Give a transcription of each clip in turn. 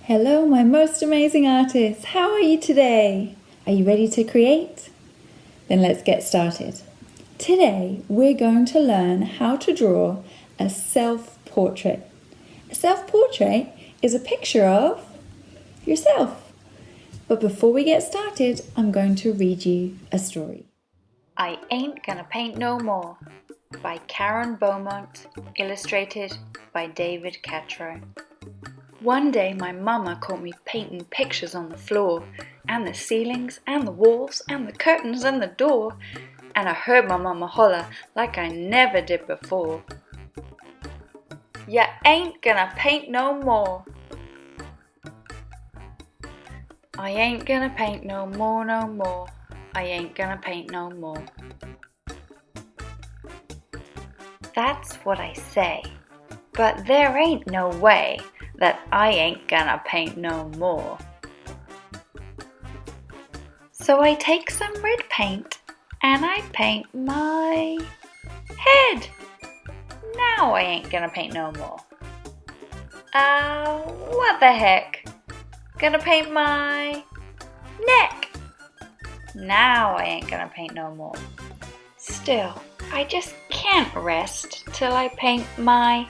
Hello, my most amazing artists. How are you today? Are you ready to create? Then let's get started. Today, we're going to learn how to draw a self-portrait. A self-portrait is a picture of yourself. But before we get started, I'm going to read you a story. I Ain't Gonna Paint No More by Karen Beaumont, illustrated by David Catrow. One day my mama caught me painting pictures on the floor, and the ceilings, and the walls, and the curtains, and the door, and I heard my mama holler like I never did before. Ya ain't gonna paint no more. I ain't gonna paint no more, no more. I ain't gonna paint no more. That's what I say, but there ain't no way that I ain't gonna paint no more. So I take some red paint and I paint my head. Now I ain't gonna paint no more. What the heck? Gonna paint my neck. Now I ain't gonna paint no more. Still, I just can't rest till I paint my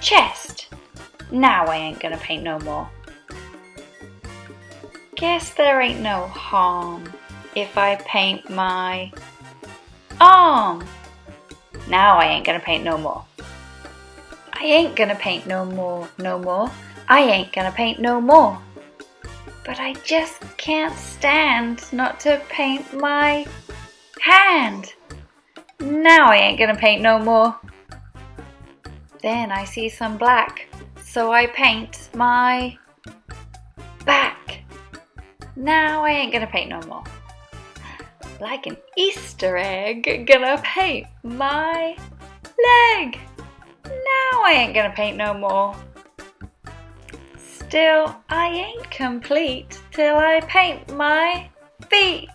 chest. Now I ain't gonna paint no more. Guess there ain't no harm if I paint my arm. Now I ain't gonna paint no more. I ain't gonna paint no more, no more. I ain't gonna paint no more. But I just can't stand not to paint my hand. Now I ain't gonna paint no more. Then I see some black, so I paint my back. Now I ain't gonna paint no more. Like an Easter egg, gonna paint my leg. Now I ain't gonna paint no more. Still, I ain't complete till I paint my feet.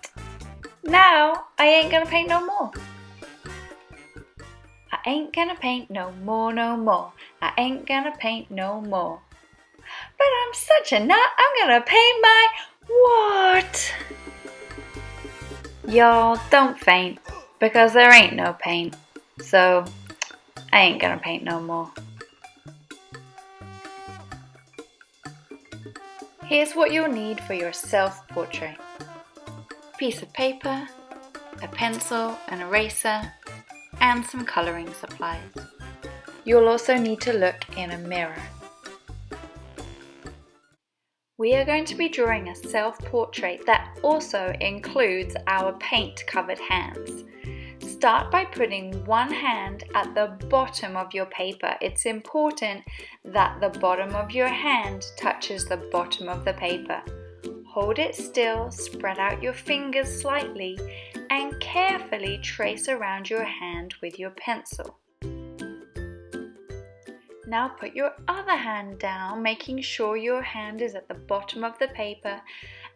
Now I ain't gonna paint no more. I ain't gonna paint no more, no more. I ain't gonna paint no more. But I'm such a nut, I'm gonna paint my what? Y'all don't faint, because there ain't no paint. So, I ain't gonna paint no more. Here's what you'll need for your self-portrait. Piece of paper, a pencil, an eraser, and some colouring supplies. You'll also need to look in a mirror. We are going to be drawing a self-portrait that also includes our paint-covered hands. Start by putting one hand at the bottom of your paper. It's important that the bottom of your hand touches the bottom of the paper. Hold it still, spread out your fingers slightly, and carefully trace around your hand with your pencil. Now put your other hand down, making sure your hand is at the bottom of the paper,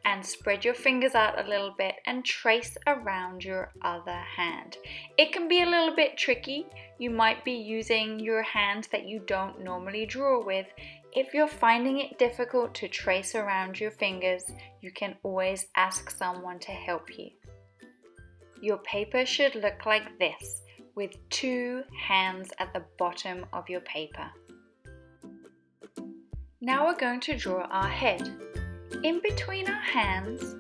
and spread your fingers out a little bit and trace around your other hand. It can be a little bit tricky. You might be using your hand that you don't normally draw with. If you're finding it difficult to trace around your fingers, you can always ask someone to help you. Your paper should look like this, with two hands at the bottom of your paper. Now we're going to draw our head. In between our hands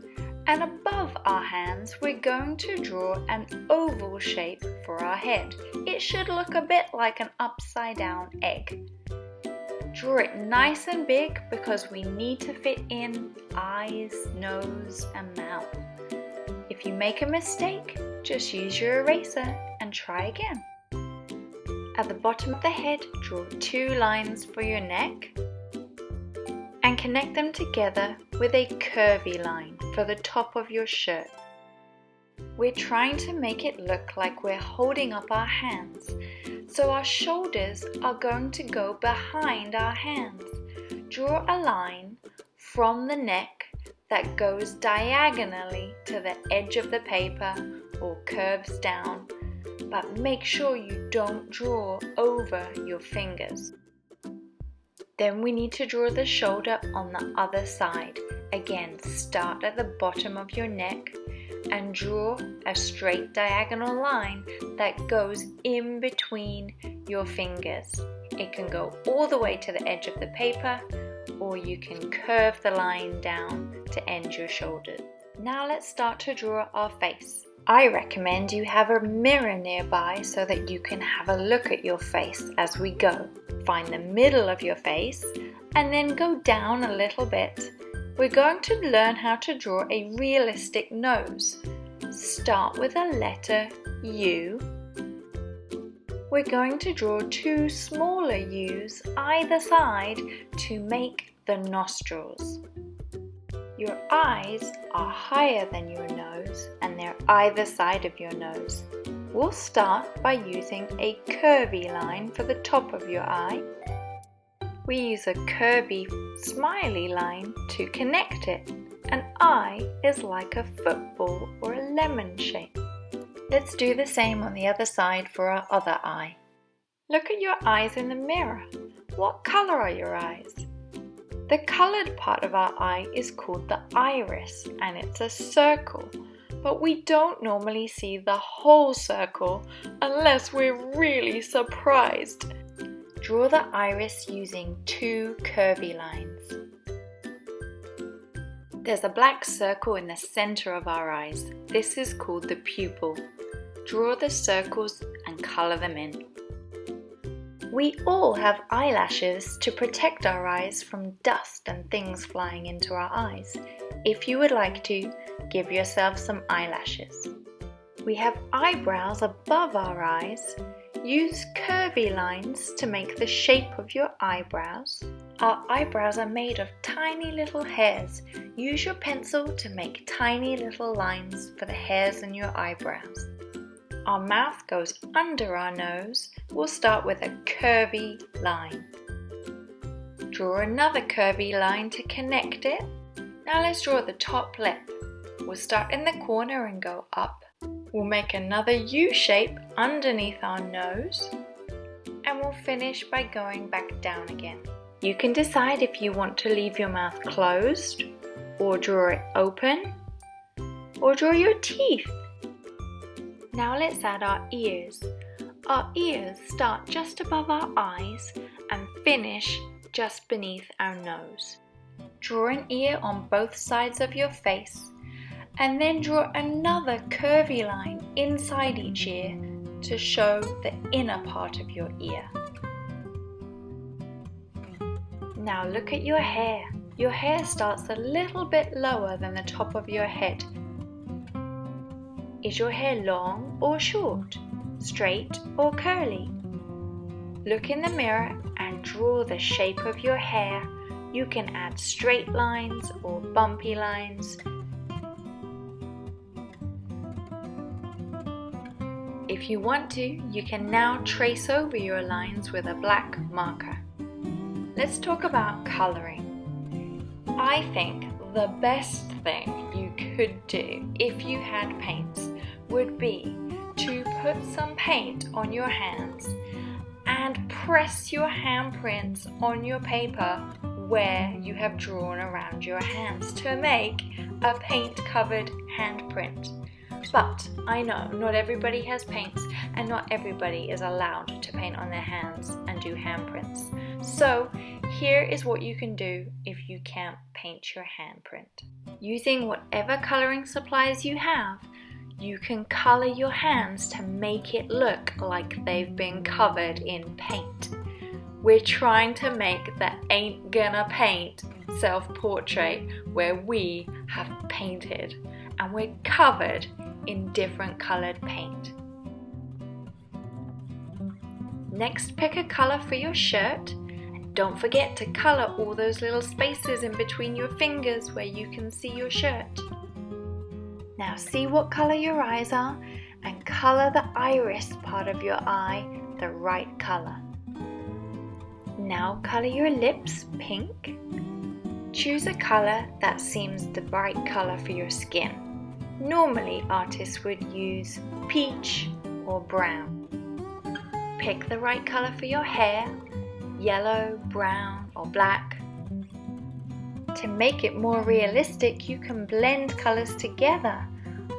and above our hands, we're going to draw an oval shape for our head. It should look a bit like an upside down egg. Draw it nice and big because we need to fit in eyes, nose, and mouth. If you make a mistake, just use your eraser and try again. At the bottom of the head, draw two lines for your neck and connect them together with a curvy line for the top of your shirt. We're trying to make it look like we're holding up our hands, so our shoulders are going to go behind our hands. Draw a line from the neck that goes diagonally to the edge of the paper or curves down, but make sure you don't draw over your fingers. Then we need to draw the shoulder on the other side. Again, start at the bottom of your neck and draw a straight diagonal line that goes in between your fingers. It can go all the way to the edge of the paper, or you can curve the line down to end your shoulders. Now let's start to draw our face. I recommend you have a mirror nearby so that you can have a look at your face as we go. Find the middle of your face and then go down a little bit. We're going to learn how to draw a realistic nose. Start with a letter U. We're going to draw 2 smaller U's either side to make the nostrils. Your eyes are higher than your nose and they're either side of your nose. We'll start by using a curvy line for the top of your eye. We use a curvy, smiley line to connect it. An eye is like a football or a lemon shape. Let's do the same on the other side for our other eye. Look at your eyes in the mirror. What color are your eyes? The colored part of our eye is called the iris, and it's a circle, but we don't normally see the whole circle unless we're really surprised. Draw the iris using 2 curvy lines. There's a black circle in the center of our eyes. This is called the pupil. Draw the circles and color them in. We all have eyelashes to protect our eyes from dust and things flying into our eyes. If you would like to, give yourself some eyelashes. We have eyebrows above our eyes. Use curvy lines to make the shape of your eyebrows. Our eyebrows are made of tiny little hairs. Use your pencil to make tiny little lines for the hairs in your eyebrows. Our mouth goes under our nose. We'll start with a curvy line. Draw another curvy line to connect it. Now let's draw the top lip. We'll start in the corner and go up. We'll make another U shape underneath our nose. And we'll finish by going back down again. You can decide if you want to leave your mouth closed, or draw it open, or draw your teeth. Now let's add our ears. Our ears start just above our eyes and finish just beneath our nose. Draw an ear on both sides of your face and then draw another curvy line inside each ear to show the inner part of your ear. Now look at your hair. Your hair starts a little bit lower than the top of your head. Is your hair long or short, straight or curly? Look in the mirror and draw the shape of your hair. You can add straight lines or bumpy lines. If you want to, you can now trace over your lines with a black marker. Let's talk about coloring. I think the best thing you could do if you had paints would be to put some paint on your hands and press your handprints on your paper where you have drawn around your hands to make a paint-covered handprint. But I know not everybody has paints and not everybody is allowed to paint on their hands and do handprints. So here is what you can do if you can't paint your handprint. Using whatever coloring supplies you have, you can color your hands to make it look like they've been covered in paint. We're trying to make the ain't gonna paint self-portrait where we have painted and we're covered in different colored paint. Next, pick a color for your shirt. Don't forget to color all those little spaces in between your fingers where you can see your shirt. Now see what color your eyes are and color the iris part of your eye the right color. Now color your lips pink. Choose a color that seems the right color for your skin. Normally artists would use peach or brown. Pick the right color for your hair, yellow, brown, or black. To make it more realistic, you can blend colours together.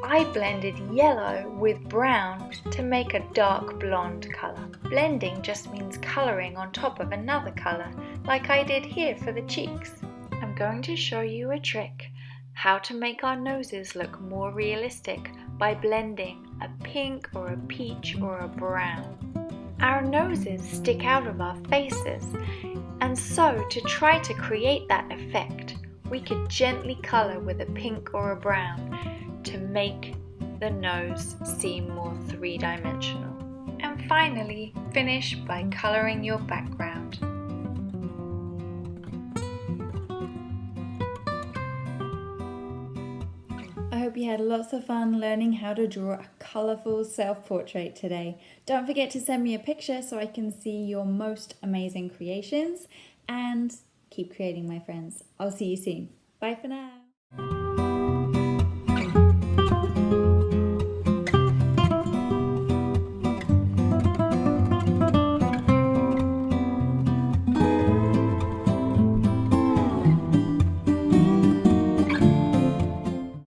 I blended yellow with brown to make a dark blonde colour. Blending just means colouring on top of another colour, like I did here for the cheeks. I'm going to show you a trick, how to make our noses look more realistic by blending a pink or a peach or a brown. Our noses stick out of our faces, and so to try to create that effect, we could gently colour with a pink or a brown to make the nose seem more three-dimensional. And finally, finish by colouring your background. I hope you had lots of fun learning how to draw a colourful self-portrait today. Don't forget to send me a picture so I can see your most amazing creations, and keep creating, my friends. I'll see you soon. Bye for now.